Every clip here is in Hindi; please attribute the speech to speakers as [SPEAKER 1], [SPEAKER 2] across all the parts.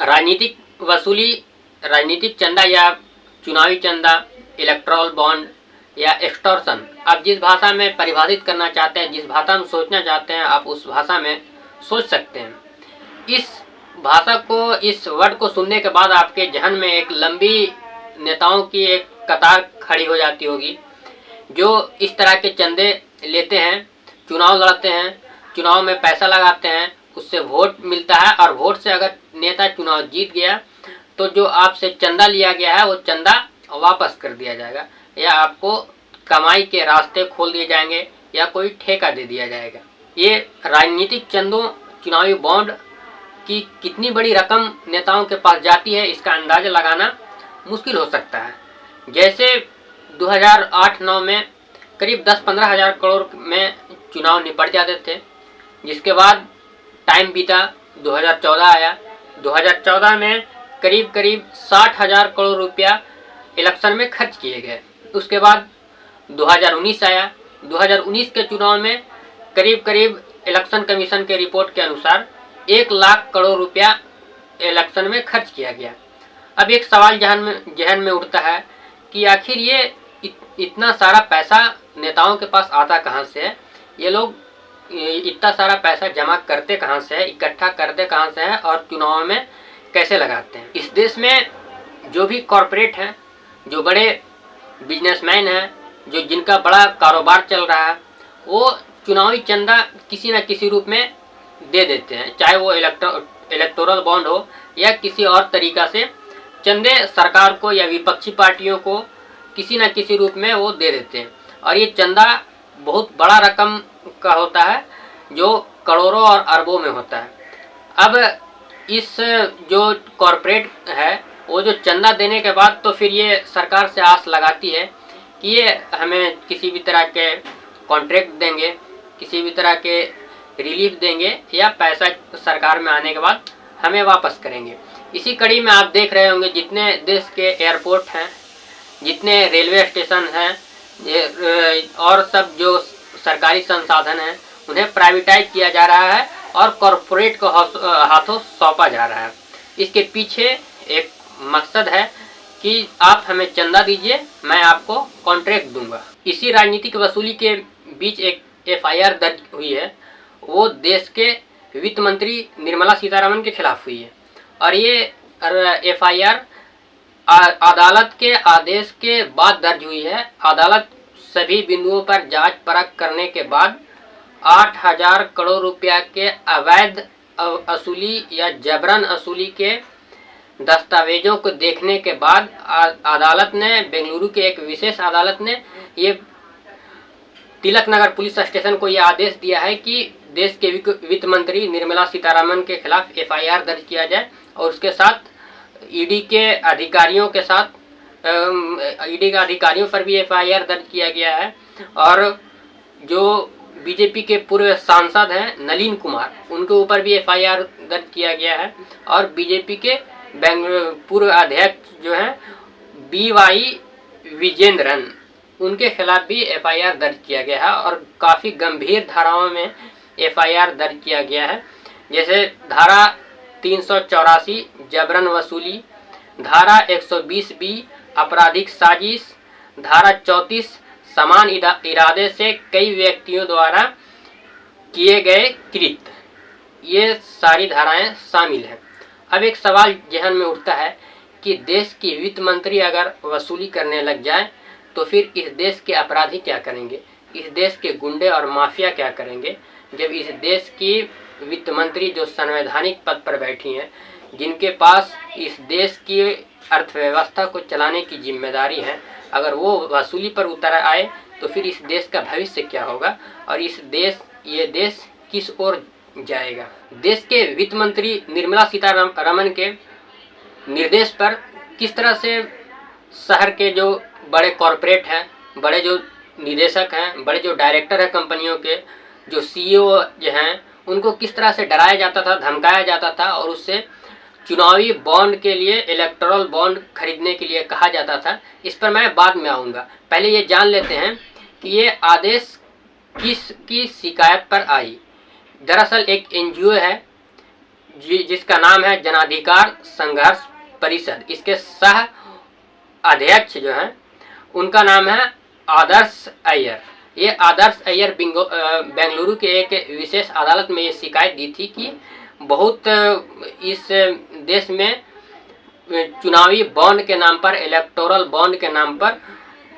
[SPEAKER 1] राजनीतिक वसूली, राजनीतिक चंदा या चुनावी चंदा, इलेक्टोरल बॉन्ड या एक्सटॉर्शन, आप जिस भाषा में परिभाषित करना चाहते हैं, जिस भाषा में सोचना चाहते हैं, आप उस भाषा में सोच सकते हैं। इस भाषा को, इस वर्ड को सुनने के बाद आपके जहन में एक लंबी नेताओं की एक कतार खड़ी हो जाती होगी, जो इस तरह के चंदे लेते हैं, चुनाव लड़ते हैं, चुनाव में पैसा लगाते हैं, उससे वोट मिलता है और वोट से अगर नेता चुनाव जीत गया तो जो आपसे चंदा लिया गया है वो चंदा वापस कर दिया जाएगा, या आपको कमाई के रास्ते खोल दिए जाएंगे, या कोई ठेका दे दिया जाएगा। ये राजनीतिक चंदों, चुनावी बॉन्ड की कितनी बड़ी रकम नेताओं के पास जाती है, इसका अंदाजा लगाना मुश्किल हो सकता है। जैसे 2008-9 में करीब 10-15 हज़ार करोड़ में चुनाव निपट जाते थे, जिसके बाद टाइम बीता, 2014 आया। 2014 में करीब 60,000 करोड़ रुपया इलेक्शन में खर्च किए गए। उसके बाद 2019 आया। 2019 के चुनाव में करीब इलेक्शन कमीशन के रिपोर्ट के अनुसार 1 लाख करोड़ रुपया इलेक्शन में खर्च किया गया। अब एक सवाल जहन में उठता है कि आखिर ये इतना सारा पैसा नेताओं के पास आता कहाँ से है, ये लोग इतना सारा पैसा जमा करते कहाँ से है, इकट्ठा करते कहाँ से है और चुनाव में कैसे लगाते हैं। इस देश में जो भी कॉरपोरेट हैं, जो बड़े बिजनेसमैन हैं, जो जिनका बड़ा कारोबार चल रहा है, वो चुनावी चंदा किसी न किसी रूप में दे देते हैं, चाहे वो इलेक्टोरल बॉन्ड हो या किसी और तरीका से चंदे सरकार को या विपक्षी पार्टियों को किसी न किसी रूप में वो दे देते हैं। और ये चंदा बहुत बड़ा रकम का होता है, जो करोड़ों और अरबों में होता है। अब इस जो कॉरपोरेट है, वो जो चंदा देने के बाद तो फिर ये सरकार से आस लगाती है कि ये हमें किसी भी तरह के कॉन्ट्रैक्ट देंगे, किसी भी तरह के रिलीफ देंगे, या पैसा सरकार में आने के बाद हमें वापस करेंगे। इसी कड़ी में आप देख रहे होंगे जितने देश के एयरपोर्ट हैं, जितने रेलवे स्टेशन हैं और सब जो सरकारी संसाधन हैं, उन्हें प्राइवेटाइज किया जा रहा है और कॉरपोरेट को हाथों सौंपा जा रहा है। इसके पीछे एक मकसद है कि आप हमें चंदा दीजिए, मैं आपको कॉन्ट्रैक्ट दूंगा। इसी राजनीतिक वसूली के बीच एक FIR दर्ज हुई है, वो देश के वित्त मंत्री निर्मला सीतारमण के खिलाफ हुई है। और ये FIR अदालत के आदेश के बाद दर्ज हुई है। अदालत सभी बिंदुओं पर जांच परख करने के बाद 8,000 करोड़ रुपया के अवैध असूली या जबरन असूली के दस्तावेजों को देखने के बाद अदालत ने, बेंगलुरु के एक विशेष अदालत ने ये तिलक नगर पुलिस स्टेशन को यह आदेश दिया है कि देश के वित्त मंत्री निर्मला सीतारमण के खिलाफ FIR दर्ज किया जाए, और उसके साथ ED के अधिकारियों के साथ ED के अधिकारियों पर भी FIR दर्ज किया गया है। और जो बीजेपी के पूर्व सांसद हैं नलिन कुमार, उनके ऊपर भी FIR दर्ज किया गया है। और बीजेपी के पूर्व अध्यक्ष जो हैं BY विजेंद्रन, उनके खिलाफ भी FIR दर्ज किया गया है और काफ़ी गंभीर धाराओं में FIR दर्ज किया गया है। जैसे धारा 384 जबरन वसूली, धारा 120B आपराधिक साजिश, धारा 34 समान इरादे से कई व्यक्तियों द्वारा किए गए कृत्य, ये सारी धाराएं शामिल हैं। अब एक सवाल जहन में उठता है कि देश की वित्त मंत्री अगर वसूली करने लग जाए तो फिर इस देश के अपराधी क्या करेंगे, इस देश के गुंडे और माफिया क्या करेंगे, जब इस देश की वित्त मंत्री जो संवैधानिक पद पर बैठी हैं, जिनके पास इस देश की अर्थव्यवस्था को चलाने की जिम्मेदारी है, अगर वो वसूली पर उतर आए तो फिर इस देश का भविष्य क्या होगा और ये देश किस ओर जाएगा। देश के वित्त मंत्री निर्मला सीतारमण के निर्देश पर किस तरह से शहर के जो बड़े कॉरपोरेट हैं, बड़े जो निदेशक हैं, बड़े जो डायरेक्टर हैं कंपनियों के, जो CEO जो हैं, उनको किस तरह से डराया जाता था, धमकाया जाता था और उससे चुनावी बॉन्ड के लिए, इलेक्टोरल बॉन्ड खरीदने के लिए कहा जाता था। इस पर मैं बाद में आऊँगा। पहले ये जान लेते हैं कि ये आदेश किसकी शिकायत पर आई। दरअसल एक NGO है जिसका नाम है जनाधिकार संघर्ष परिषद, इसके सह अध्यक्ष जो हैं उनका नाम है आदर्श अय्यर। ये आदर्श अय्यर बेंगलुरु के एक विशेष अदालत में ये शिकायत दी थी कि बहुत इस देश में चुनावी बॉन्ड के नाम पर, इलेक्टोरल बॉन्ड के नाम पर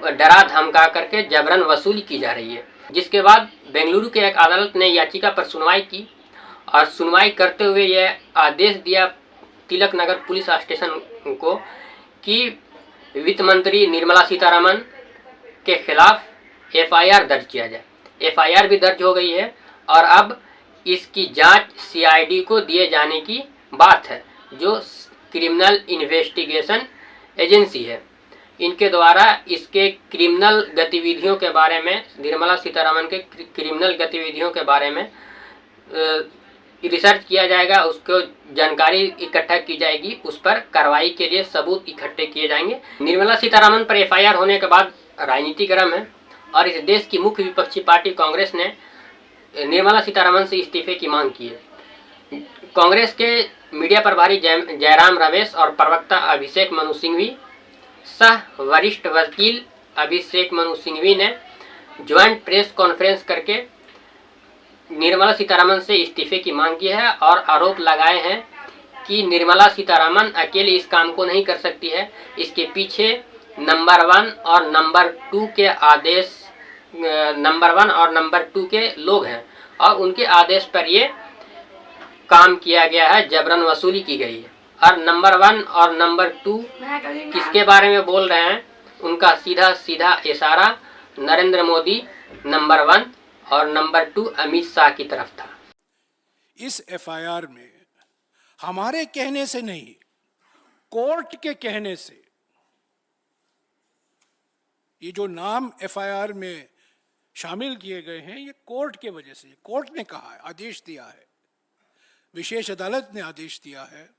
[SPEAKER 1] डरा धमका करके जबरन वसूली की जा रही है। जिसके बाद बेंगलुरु के एक अदालत ने याचिका पर सुनवाई की और सुनवाई करते हुए यह आदेश दिया तिलक नगर पुलिस स्टेशन को कि वित्त मंत्री निर्मला सीतारमन के खिलाफ एफआईआर दर्ज किया जाए। एफआईआर भी दर्ज हो गई है और अब इसकी जांच सीआईडी को दिए जाने की बात है, जो क्रिमिनल इन्वेस्टिगेशन एजेंसी है। इनके द्वारा इसके क्रिमिनल गतिविधियों के बारे में, निर्मला सीतारमन के क्रिमिनल गतिविधियों के बारे में रिसर्च किया जाएगा, उसको जानकारी इकट्ठा की जाएगी, उस पर कार्रवाई के लिए सबूत इकट्ठे किए जाएंगे। निर्मला सीतारमन पर एफआईआर होने के बाद राजनीति गर्म है और इस देश की मुख्य विपक्षी पार्टी कांग्रेस ने निर्मला सीतारमन से इस्तीफे की मांग की है। कांग्रेस के मीडिया प्रभारी जयराम रमेश और प्रवक्ता अभिषेक मनु सिंघवी सह वरिष्ठ वकील अभिषेक मनु सिंघवी ने ज्वाइंट प्रेस कॉन्फ्रेंस करके निर्मला सीतारमन से इस्तीफे की मांग की है और आरोप लगाए हैं कि निर्मला सीतारमन अकेले इस काम को नहीं कर सकती है, इसके पीछे नंबर 1 और नंबर 2 के आदेश, नंबर 1 और नंबर 2 के लोग हैं और उनके आदेश पर ये काम किया गया है, जबरन वसूली की गई है। और नंबर 1 और नंबर 2 किसके बारे में बोल रहे हैं, उनका सीधा सीधा इशारा नरेंद्र मोदी नंबर 1 और नंबर 2 अमित शाह की तरफ था।
[SPEAKER 2] इस एफआईआर में हमारे कहने से नहीं, कोर्ट के कहने से ये जो नाम एफआईआर में शामिल किए गए हैं, ये कोर्ट के वजह से, कोर्ट ने कहा है, आदेश दिया है, विशेष अदालत ने आदेश दिया है।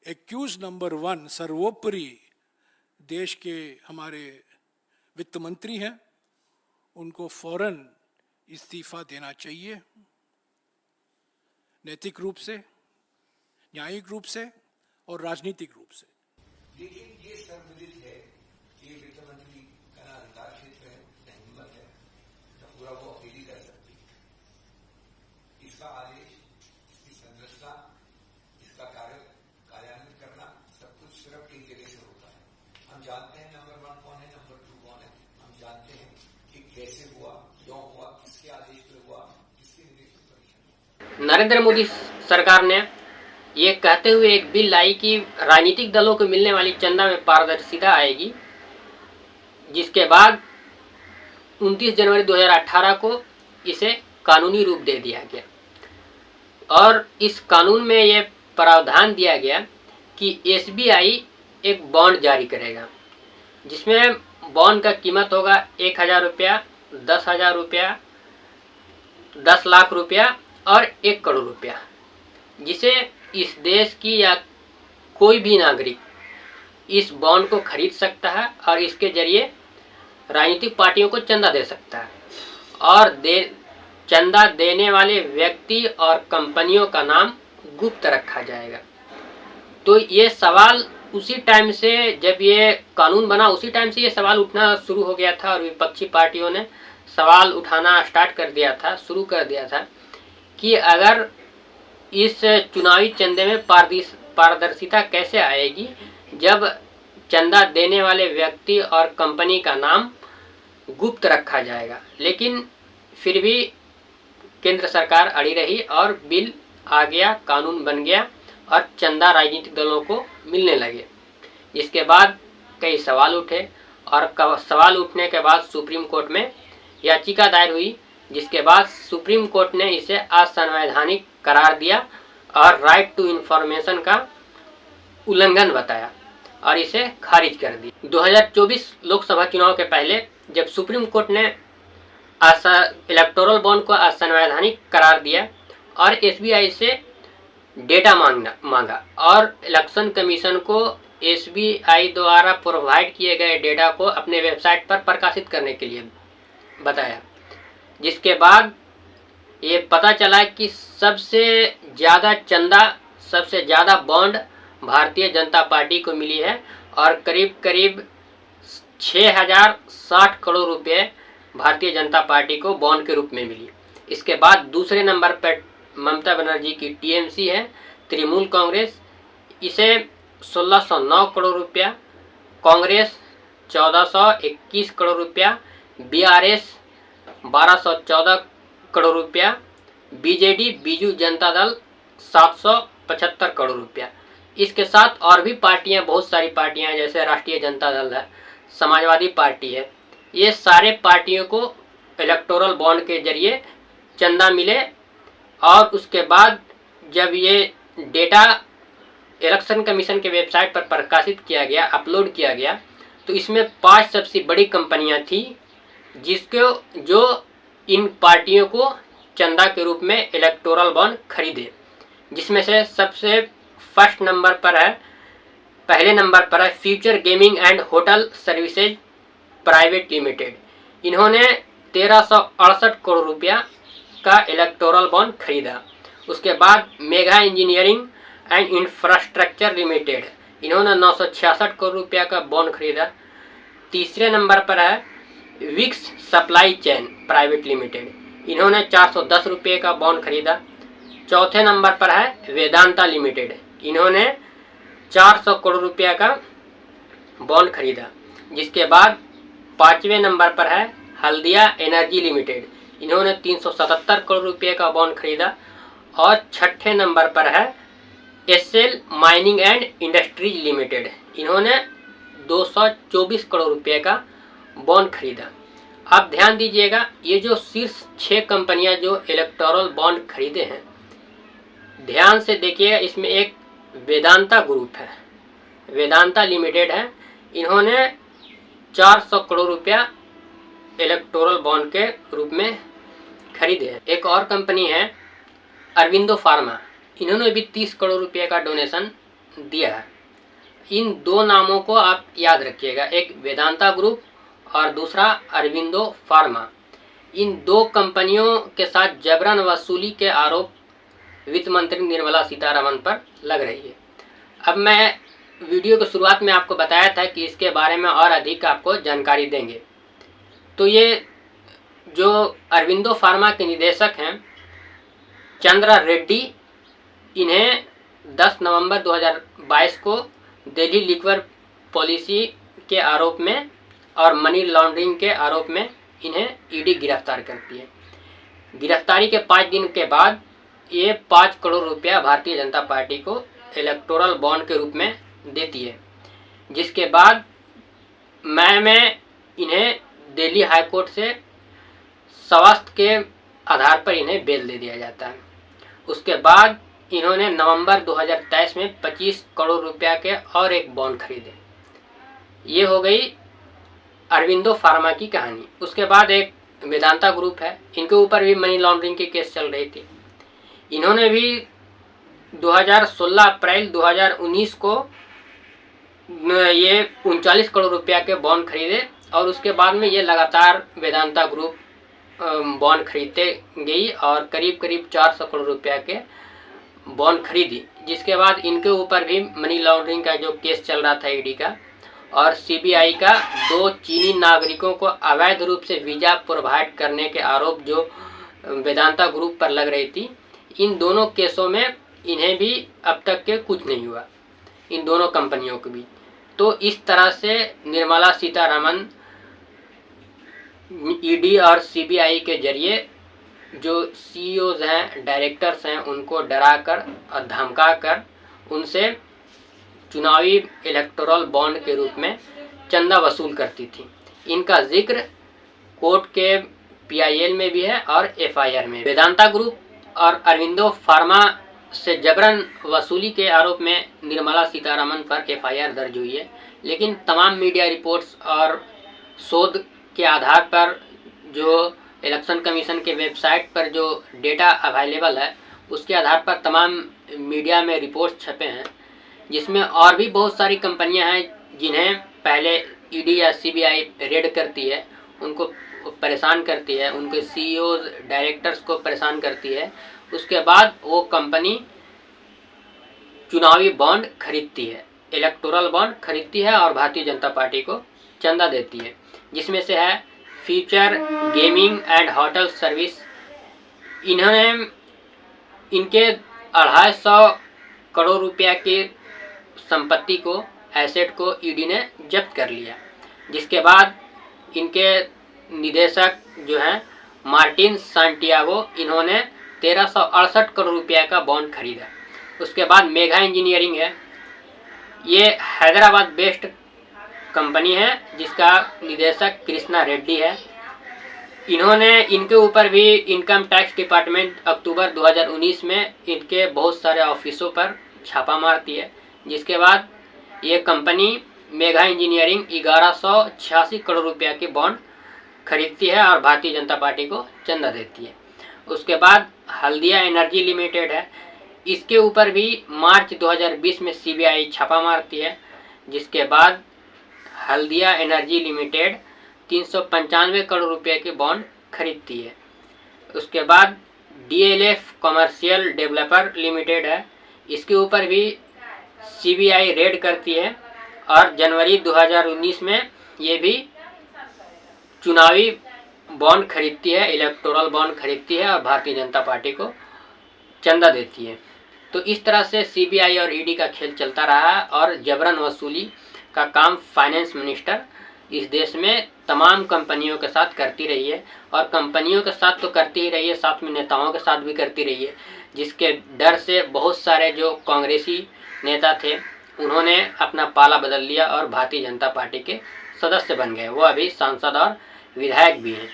[SPEAKER 2] एक्यूज नंबर 1 सर्वोपरि देश के हमारे वित्त मंत्री हैं, उनको फौरन इस्तीफा देना चाहिए, नैतिक रूप से, न्यायिक रूप से और राजनीतिक रूप से।
[SPEAKER 3] लेकिन ये सर्वविदित है कि वित्त मंत्री का अधिकार क्षेत्र है, हिम्मत है तो पूरा वो अकेली कर सकती है। इसका आदेश, इसकी संरचना, इसका कार्यान्वित करना सब कुछ सिर्फ एक जगह से होता है। हम जानते हैं नंबर 1 कौन है, नंबर 2 कौन है, हम जानते हैं कि कैसे हुआ, क्यों हुआ, किसके आदेश पर हुआ, किसके निर्देश पर।
[SPEAKER 1] नरेंद्र मोदी सरकार ने ये कहते हुए एक बिल लाई कि राजनीतिक दलों को मिलने वाली चंदा में पारदर्शिता आएगी, जिसके बाद 29 जनवरी 2018 को इसे कानूनी रूप दे दिया गया और इस कानून में ये प्रावधान दिया गया कि एसबीआई एक बॉन्ड जारी करेगा, जिसमें बॉन्ड का कीमत होगा 1000 रुपया, 10,000 रुपया, 10 लाख रुपया और 1 करोड़ रुपया, जिसे इस देश की या कोई भी नागरिक इस बॉन्ड को खरीद सकता है और इसके जरिए राजनीतिक पार्टियों को चंदा दे सकता है और चंदा देने वाले व्यक्ति और कंपनियों का नाम गुप्त रखा जाएगा। तो ये सवाल उसी टाइम से, जब ये कानून बना उसी टाइम से ये सवाल उठना शुरू हो गया था और विपक्षी पार्टियों ने सवाल उठाना स्टार्ट कर दिया था, शुरू कर दिया था कि अगर इस चुनावी चंदे में पारदर्शिता कैसे आएगी जब चंदा देने वाले व्यक्ति और कंपनी का नाम गुप्त रखा जाएगा। लेकिन फिर भी केंद्र सरकार अड़ी रही और बिल आ गया, कानून बन गया और चंदा राजनीतिक दलों को मिलने लगे। इसके बाद कई सवाल उठे और सवाल उठने के बाद सुप्रीम कोर्ट में याचिका दायर हुई, जिसके बाद सुप्रीम कोर्ट ने इसे असंवैधानिक करार दिया और राइट टू इंफॉर्मेशन का उल्लंघन बताया और इसे खारिज कर दिया। 2024 लोकसभा चुनाव के पहले जब सुप्रीम कोर्ट ने इलेक्टोरल बॉन्ड को असंवैधानिक करार दिया और एसबीआई से डेटा मांगा और इलेक्शन कमीशन को एसबीआई द्वारा प्रोवाइड किए गए डेटा को अपने वेबसाइट पर प्रकाशित करने के लिए बताया, जिसके बाद ये पता चला कि सबसे ज़्यादा चंदा सबसे ज़्यादा बॉन्ड भारतीय जनता पार्टी को मिली है और करीब करीब 6060 करोड़ रुपए भारतीय जनता पार्टी को बॉन्ड के रूप में मिली। इसके बाद दूसरे नंबर पर ममता बनर्जी की टीएमसी है, तृणमूल कांग्रेस, इसे 1609 करोड़ रुपया, कांग्रेस 1421 करोड़ रुपया, बीआरएस 1214 करोड़ रुपया, बीजेडी बीजू जनता दल 775 करोड़ रुपया। इसके साथ और भी पार्टियां, बहुत सारी पार्टियां जैसे राष्ट्रीय जनता दल है, समाजवादी पार्टी है, ये सारे पार्टियों को इलेक्टोरल बॉन्ड के जरिए चंदा मिले। और उसके बाद जब ये डेटा इलेक्शन कमीशन के वेबसाइट पर प्रकाशित किया गया, अपलोड किया गया, तो इसमें 5 सबसे बड़ी कंपनियां थी जिसको जो इन पार्टियों को चंदा के रूप में इलेक्टोरल बॉन्ड खरीदे, जिसमें से सबसे फर्स्ट नंबर पर है, पहले नंबर पर है future gaming and hotel services private limited. इन्होंने 1368 करोड़ रुपया का इलेक्टोरल बॉन्ड खरीदा। उसके बाद mega engineering and infrastructure limited, इन्होंने 966 करोड़ रुपया का बॉन्ड खरीदा। तीसरे नंबर पर है Vicks supply chain private limited, इन्होंने 410 रुपये का बॉन्ड खरीदा। चौथे नंबर पर है वेदांता लिमिटेड, इन्होंने 400 करोड़ रुपया का बॉन्ड खरीदा। जिसके बाद 5वें नंबर पर है हल्दिया एनर्जी लिमिटेड, इन्होंने 377 करोड़ रुपये का बॉन्ड खरीदा। और 6ठे नंबर पर है SL mining and industries limited, इन्होंने 224 करोड़ रुपये का बॉन्ड खरीदा। आप ध्यान दीजिएगा, ये जो शीर्ष 6 कंपनियां जो इलेक्टोरल बॉन्ड खरीदे हैं, ध्यान से देखिएगा, इसमें एक वेदांता ग्रुप है, वेदांता लिमिटेड है, इन्होंने 400 करोड़ रुपया इलेक्टोरल बॉन्ड के रूप में खरीदे हैं। एक और कंपनी है अरविंदो फार्मा, इन्होंने भी 30 करोड़ रुपये का डोनेशन दिया है। इन 2 नामों को आप याद रखिएगा, एक वेदांता ग्रुप और दूसरा अरविंदो फार्मा। इन 2 कंपनियों के साथ जबरन वसूली के आरोप वित्त मंत्री निर्मला सीतारमण पर लग रही है। अब मैं वीडियो की शुरुआत में आपको बताया था कि इसके बारे में और अधिक आपको जानकारी देंगे। तो ये जो अरविंदो फार्मा के निदेशक हैं चंद्रा रेड्डी, इन्हें 10 नवंबर 2022 को दिल्ली लिक्वर पॉलिसी के आरोप में और मनी लॉन्ड्रिंग के आरोप में इन्हें ईडी गिरफ्तार करती है। गिरफ्तारी के 5 दिन के बाद ये 5 करोड़ रुपया भारतीय जनता पार्टी को इलेक्टोरल बॉन्ड के रूप में देती है। जिसके बाद मई में इन्हें दिल्ली हाईकोर्ट से स्वास्थ्य के आधार पर इन्हें बेल दे दिया जाता है। उसके बाद इन्होंने नवंबर 2023 में 25 करोड़ रुपया के और एक बॉन्ड खरीदे। ये हो गई अरविंदो फार्मा की कहानी। उसके बाद एक वेदांता ग्रुप है, इनके ऊपर भी मनी लॉन्ड्रिंग की केस चल रही थी। इन्होंने भी 2016 अप्रैल 2019 को ये 39 करोड़ रुपया के बॉन्ड खरीदे और उसके बाद में ये लगातार वेदांता ग्रुप बॉन्ड खरीदते गई और करीब करीब 400 करोड़ रुपया के बॉन्ड खरीदी। जिसके बाद इनके ऊपर भी मनी लॉन्ड्रिंग का जो केस चल रहा था ईडी का, और सीबीआई का 2 चीनी नागरिकों को अवैध रूप से वीज़ा प्रोवाइड करने के आरोप जो वेदांता ग्रुप पर लग रही थी, इन दोनों केसों में इन्हें भी अब तक के कुछ नहीं हुआ, इन दोनों कंपनियों को भी। तो इस तरह से निर्मला सीतारमण ईडी और सीबीआई के जरिए जो सीईओज हैं, डायरेक्टर्स हैं, उनको डराकर और धमकाकर उनसे चुनावी इलेक्टोरल बॉन्ड के रूप में चंदा वसूल करती थी। इनका जिक्र कोर्ट के पीआईएल में भी है और एफआईआर में। वेदांता ग्रुप और अरविंदो फार्मा से जबरन वसूली के आरोप में निर्मला सीतारमण पर एफआईआर दर्ज हुई है, लेकिन तमाम मीडिया रिपोर्ट्स और शोध के आधार पर जो इलेक्शन कमीशन के वेबसाइट पर जो डेटा अवेलेबल है उसके आधार पर तमाम मीडिया में रिपोर्ट्स छपे हैं, जिसमें और भी बहुत सारी कंपनियां हैं जिन्हें पहले ईडी या सीबीआई रेड करती है, उनको परेशान करती है, उनके सीईओज डायरेक्टर्स को परेशान करती है। उसके बाद वो कंपनी चुनावी बॉन्ड खरीदती है, इलेक्टोरल बॉन्ड खरीदती है और भारतीय जनता पार्टी को चंदा देती है, जिसमें से है future gaming and hotel service. इन्होंने इनके 250 करोड़ रुपया की संपत्ति को, एसेट को ईडी ने जब्त कर लिया, जिसके बाद इनके निदेशक जो हैं मार्टिन सांटियागो, इन्होंने 1368 करोड़ रुपया का बॉन्ड खरीदा। उसके बाद मेगा इंजीनियरिंग है, ये हैदराबाद बेस्ड कंपनी है जिसका निदेशक कृष्णा रेड्डी है। इन्होंने इनके ऊपर भी इनकम टैक्स डिपार्टमेंट अक्टूबर 2019 में इनके बहुत सारे ऑफिसों पर छापा मारती है, जिसके बाद ये कंपनी मेगा इंजीनियरिंग 1186 करोड़ रुपया की बॉन्ड खरीदती है और भारतीय जनता पार्टी को चंदा देती है। उसके बाद हल्दिया एनर्जी लिमिटेड है, इसके ऊपर भी मार्च 2020 में सीबीआई छापा मारती है, जिसके बाद हल्दिया एनर्जी लिमिटेड 395 करोड़ रुपए की बॉन्ड खरीदती है। उसके बाद डीएलएफ कमर्शियल डेवलपर लिमिटेड है, इसके ऊपर भी सीबीआई रेड करती है और जनवरी 2019 में ये भी चुनावी बॉन्ड खरीदती है, इलेक्टोरल बॉन्ड खरीदती है और भारतीय जनता पार्टी को चंदा देती है। तो इस तरह से सीबीआई और ईडी का खेल चलता रहा और जबरन वसूली का काम फाइनेंस मिनिस्टर इस देश में तमाम कंपनियों के साथ करती रही है, और कंपनियों के साथ तो करती ही रही है, साथ में नेताओं के साथ भी करती रही है, जिसके डर से बहुत सारे जो कांग्रेसी नेता थे उन्होंने अपना पाला बदल लिया और भारतीय जनता पार्टी के सदस्य बन गए। वो अभी सांसद और विधायक भी हैं।